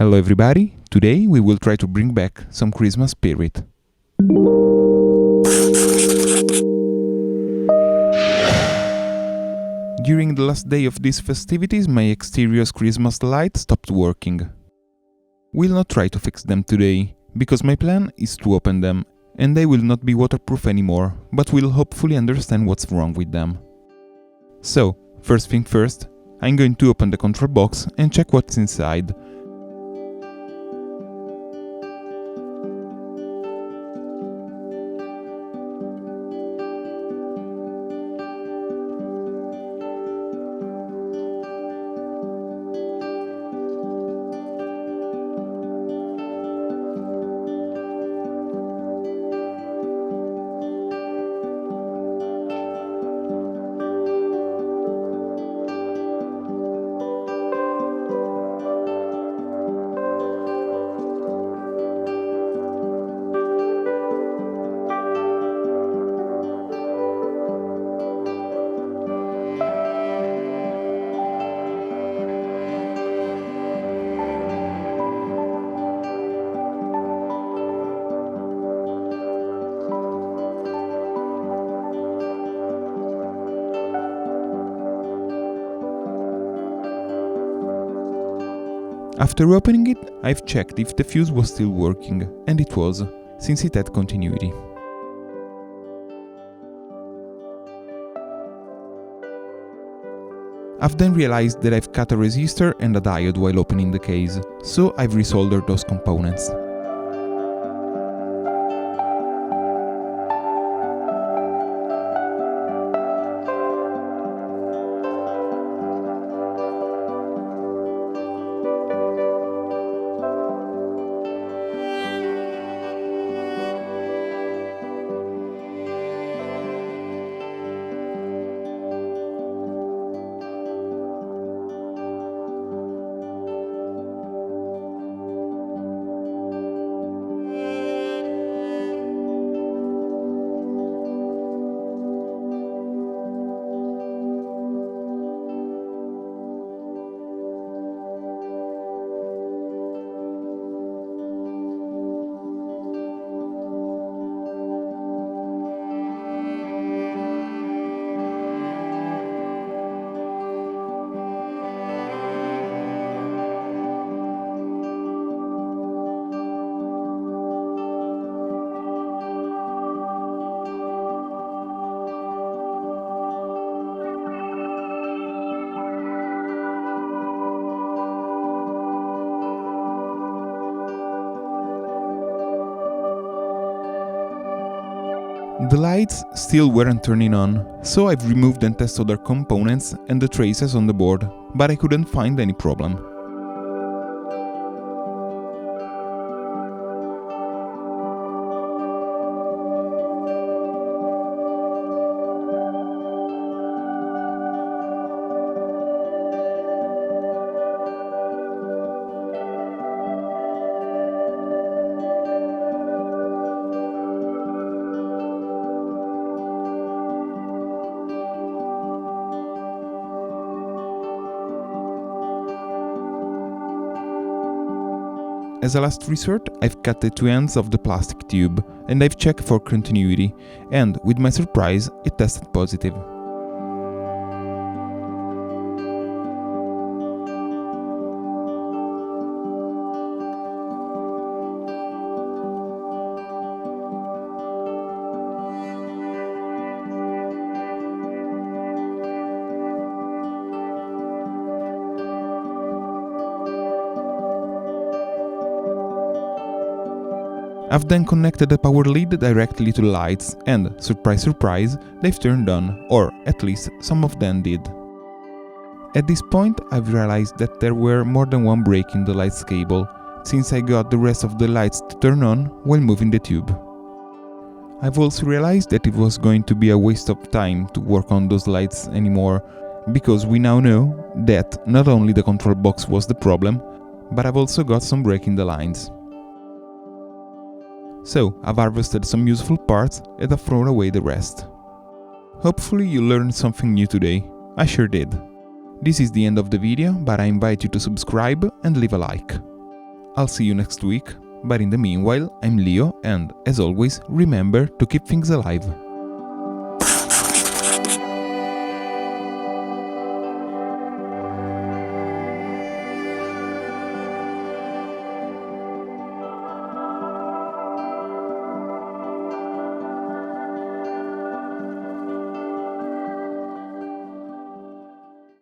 Hello everybody, today we will try to bring back some Christmas spirit. During the last day of these festivities, my exterior's Christmas light stopped working. We'll not try to fix them today, because my plan is to open them, and they will not be waterproof anymore, but we'll hopefully understand what's wrong with them. So, first thing first, I'm going to open the control box and check what's inside. After opening it, I've checked if the fuse was still working, and it was, since it had continuity. I've then realized that I've cut a resistor and a diode while opening the case, so I've resoldered those components. The lights still weren't turning on, so I've removed and tested other components and the traces on the board, but I couldn't find any problem. As a last resort, I've cut the two ends of the plastic tube, and I've checked for continuity, and, with my surprise, it tested positive. I've then connected the power lead directly to the lights and, surprise surprise, they've turned on, or at least some of them did. At this point I've realized that there were more than one break in the lights cable, since I got the rest of the lights to turn on while moving the tube. I've also realized that it was going to be a waste of time to work on those lights anymore, because we now know that not only the control box was the problem, but I've also got some break in the lines. So, I've harvested some useful parts and I've thrown away the rest. Hopefully you learned something new today. I sure did. This is the end of the video, but I invite you to subscribe and leave a like. I'll see you next week, but in the meanwhile, I'm Leo and, as always, remember to keep things alive.